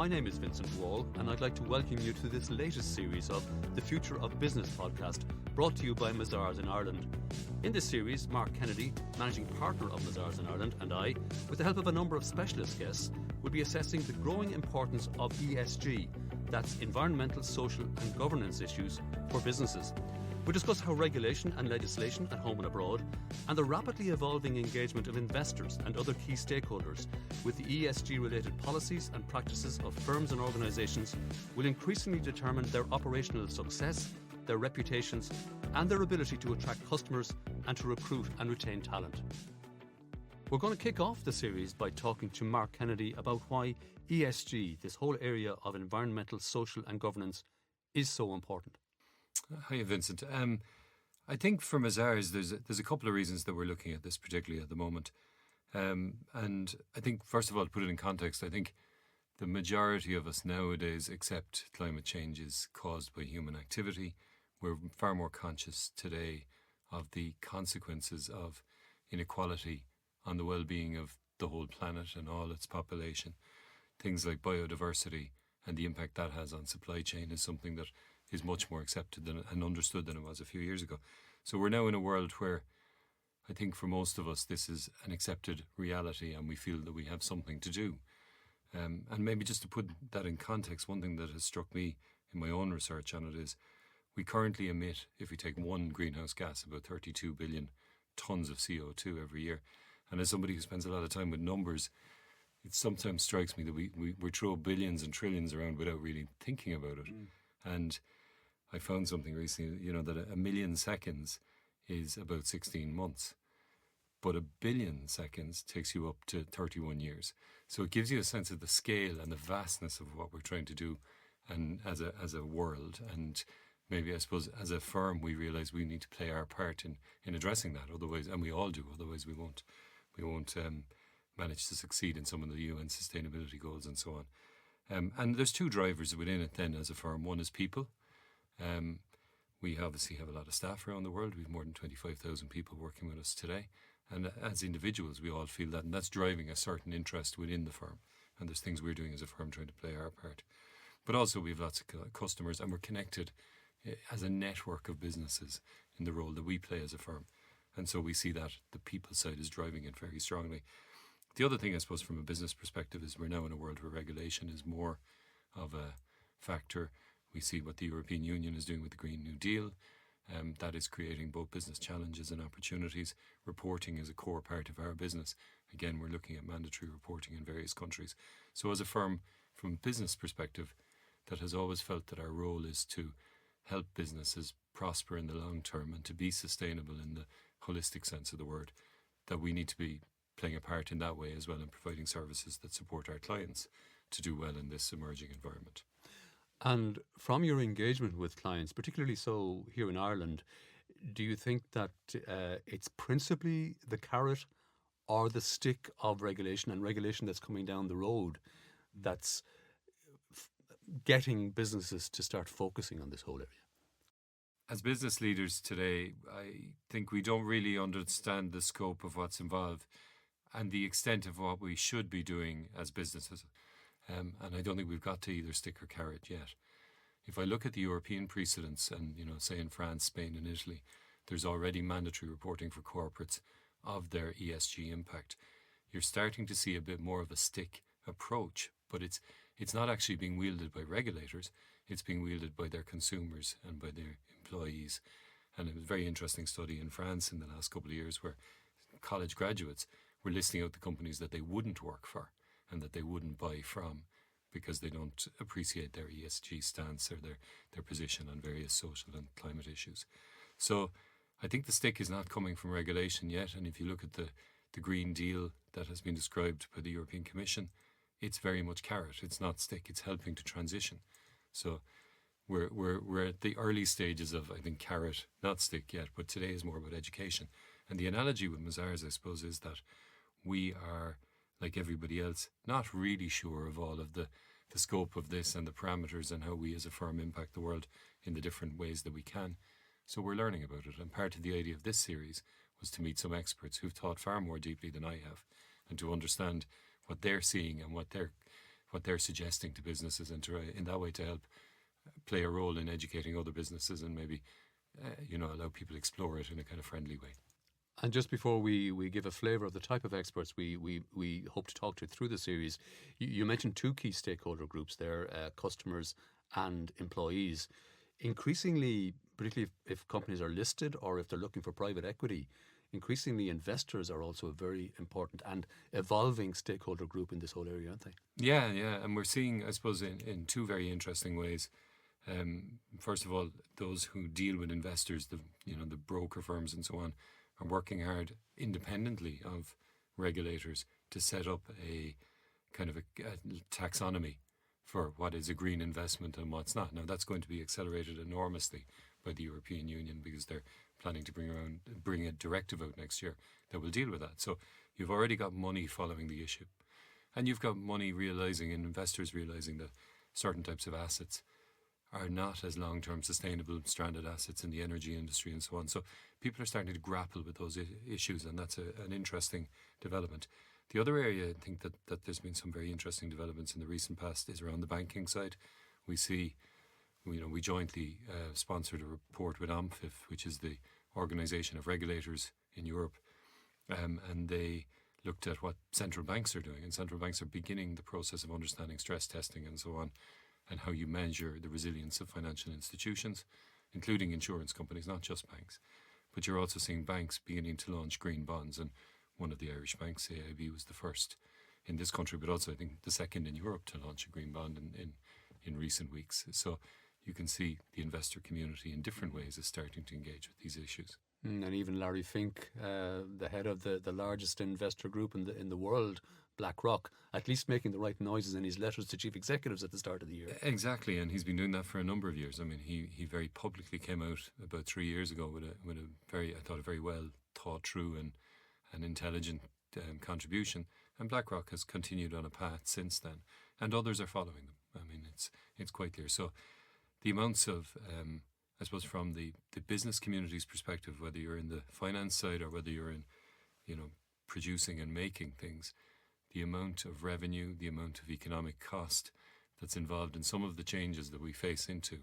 My name is Vincent Wall, and I'd like to welcome you to this latest series of the Future of Business podcast, brought to you by Mazars in Ireland. In this series, Mark Kennedy, managing partner of Mazars in Ireland, and I, with the help of a number of specialist guests, will be assessing the growing importance of ESG, that's environmental, social and governance issues for businesses. We'll discuss how regulation and legislation at home and abroad, and the rapidly evolving engagement of investors and other key stakeholders with the ESG-related policies and practices of firms and organisations will increasingly determine their operational success, their reputations, and their ability to attract customers and to recruit and retain talent. We're going to kick off the series by talking to Mark Kennedy about why ESG, this whole area of environmental, social and governance, is so important. Hi, Vincent. I think for Mazars, there's a couple of reasons that we're looking at this, particularly at the moment. And I think, first of all, to put it in context, I think the majority of us nowadays accept climate change is caused by human activity. We're far more conscious today of the consequences of inequality on the well-being of the whole planet and all its population. Things like biodiversity and the impact that has on supply chain is something that is much more accepted and understood than it was a few years ago. So we're now in a world where I think for most of us this is an accepted reality and we feel that we have something to do. And maybe just to put that in context, one thing that has struck me in my own research on it is we currently emit, if we take one greenhouse gas, about 32 billion tonnes of CO2 every year. And as somebody who spends a lot of time with numbers, it sometimes strikes me that we throw billions and trillions around without really thinking about it. And I found something recently, that a million seconds is about 16 months. But a billion seconds takes you up to 31 years. So it gives you a sense of the scale and the vastness of what we're trying to do and as a world. And maybe, I suppose, as a firm, we realise we need to play our part in addressing that. Otherwise, and we all do, otherwise we won't manage to succeed in some of the UN sustainability goals and so on. And there's two drivers within it then as a firm. One is people. We obviously have a lot of staff around the world. We have more than 25,000 people working with us today. And as individuals, we all feel that. And that's driving a certain interest within the firm. And there's things we're doing as a firm trying to play our part. But also we have lots of customers and we're connected as a network of businesses in the role that we play as a firm. And so we see that the people side is driving it very strongly. The other thing, I suppose, from a business perspective is we're now in a world where regulation is more of a factor. We see what the European Union is doing with the Green New Deal. That is creating both business challenges and opportunities. Reporting is a core part of our business. Again, we're looking at mandatory reporting in various countries. So as a firm, from a business perspective, that has always felt that our role is to help businesses prosper in the long term and to be sustainable in the holistic sense of the word, that we need to be playing a part in that way as well and providing services that support our clients to do well in this emerging environment. And from your engagement with clients, particularly so here in Ireland, do you think that it's principally the carrot or the stick of regulation and regulation that's coming down the road that's getting businesses to start focusing on this whole area? As business leaders today, I think we don't really understand the scope of what's involved and the extent of what we should be doing as businesses. And I don't think we've got to either stick or carrot yet. If I look at the European precedents and, say in France, Spain and Italy, there's already mandatory reporting for corporates of their ESG impact. You're starting to see a bit more of a stick approach, but it's not actually being wielded by regulators. It's being wielded by their consumers and by their employees. And it was a very interesting study in France in the last couple of years where college graduates were listing out the companies that they wouldn't work for and that they wouldn't buy from because they don't appreciate their ESG stance or their position on various social and climate issues. So I think the stick is not coming from regulation yet. And if you look at the Green Deal that has been described by the European Commission, it's very much carrot. It's not stick. It's helping to transition. So we're at the early stages of, I think, carrot, not stick yet, but today is more about education. And the analogy with Mazars, I suppose, is that we are, like everybody else, not really sure of all of the scope of this and the parameters and how we as a firm impact the world in the different ways that we can. So we're learning about it. And part of the idea of this series was to meet some experts who've thought far more deeply than I have and to understand what they're seeing and what their what they're suggesting to businesses, and to, in that way, to help play a role in educating other businesses, and maybe allow people to explore it in a kind of friendly way. And just before we give a flavour of the type of experts we hope to talk to through the series, you mentioned two key stakeholder groups there, customers and employees. Increasingly, particularly if companies are listed or if they're looking for private equity, increasingly investors are also a very important and evolving stakeholder group in this whole area, aren't they? Yeah, and we're seeing, I suppose, in two very interesting ways. First of all, those who deal with investors, the broker firms and so on, are working hard independently of regulators to set up a kind of a taxonomy for what is a green investment and what's not. Now, that's going to be accelerated enormously by the European Union, because they're planning to bring a directive out next year that will deal with that. So you've already got money following the issue, and you've got money realising, and investors realising, that certain types of assets are not as long-term sustainable stranded assets in the energy industry and so on. So people are starting to grapple with those issues, and that's an interesting development. The other area, I think, that there's been some very interesting developments in the recent past is around the banking side. We see, we jointly sponsored a report with AMFIF, which is the organisation of regulators in Europe, and they looked at what central banks are doing, and central banks are beginning the process of understanding stress testing and so on, and how you measure the resilience of financial institutions, including insurance companies, not just banks. But you're also seeing banks beginning to launch green bonds, and one of the Irish banks, AIB, was the first in this country, but also I think the second in Europe to launch a green bond in recent weeks. So you can see the investor community in different ways is starting to engage with these issues. And even Larry Fink, the head of the largest investor group in the world, BlackRock, at least making the right noises in his letters to chief executives at the start of the year. Exactly, and he's been doing that for a number of years. I mean, he very publicly came out about 3 years ago with a very well thought through and intelligent contribution, and BlackRock has continued on a path since then, and others are following them. I mean, it's quite clear. So the amounts of I suppose from the business community's perspective, whether you're in the finance side or whether you're in producing and making things, the amount of revenue, the amount of economic cost that's involved in some of the changes that we face into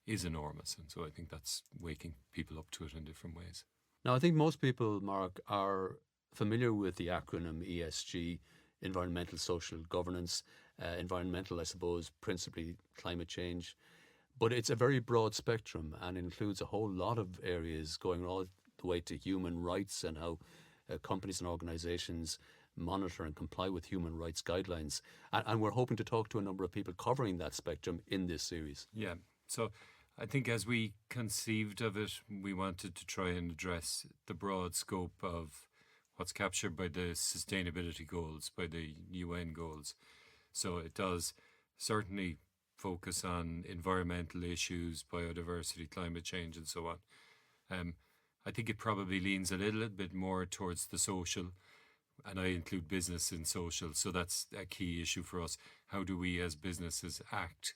is enormous. And so I think that's waking people up to it in different ways. Now, I think most people, Mark, are familiar with the acronym ESG, environmental, social governance. Environmental, I suppose, principally climate change. But it's a very broad spectrum and includes a whole lot of areas, going all the way to human rights and how companies and organisations monitor and comply with human rights guidelines. And we're hoping to talk to a number of people covering that spectrum in this series. Yeah, so I think as we conceived of it, we wanted to try and address the broad scope of what's captured by the sustainability goals, by the UN goals. So it does certainly focus on environmental issues, biodiversity, climate change and so on. I think it probably leans a little bit more towards the social, and I include business in social, so that's a key issue for us. How do we as businesses act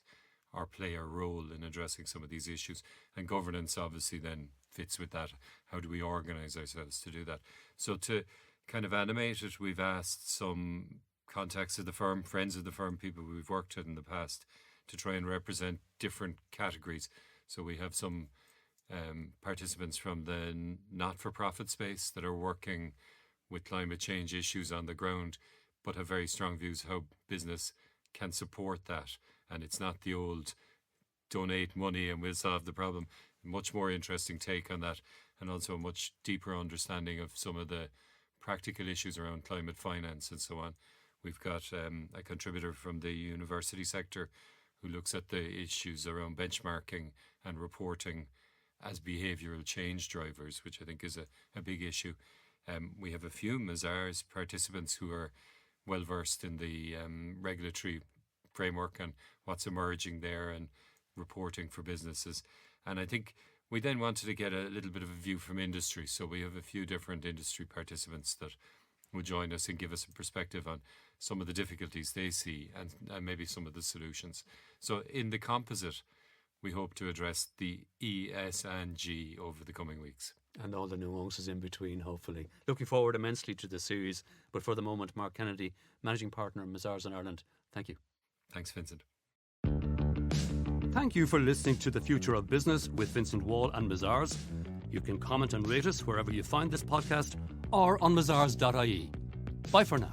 or play a role in addressing some of these issues? And governance obviously then fits with that. How do we organise ourselves to do that? So to kind of animate it, we've asked some contacts of the firm, friends of the firm, people we've worked with in the past, to try and represent different categories. So we have some participants from the not-for-profit space that are working with climate change issues on the ground, but have very strong views how business can support that. And it's not the old donate money and we'll solve the problem. Much more interesting take on that, and also a much deeper understanding of some of the practical issues around climate finance and so on. We've got a contributor from the university sector who looks at the issues around benchmarking and reporting as behavioural change drivers, which I think is a big issue. We have a few Mazars participants who are well versed in the regulatory framework and what's emerging there and reporting for businesses. And I think we then wanted to get a little bit of a view from industry. So we have a few different industry participants that will join us and give us a perspective on some of the difficulties they see and maybe some of the solutions. So in the composite, we hope to address the E, S and G over the coming weeks. And all the nuances in between, hopefully. Looking forward immensely to the series. But for the moment, Mark Kennedy, Managing Partner, Mazars in Ireland, thank you. Thanks, Vincent. Thank you for listening to The Future of Business with Vincent Wall and Mazars. You can comment and rate us wherever you find this podcast or on mazars.ie. Bye for now.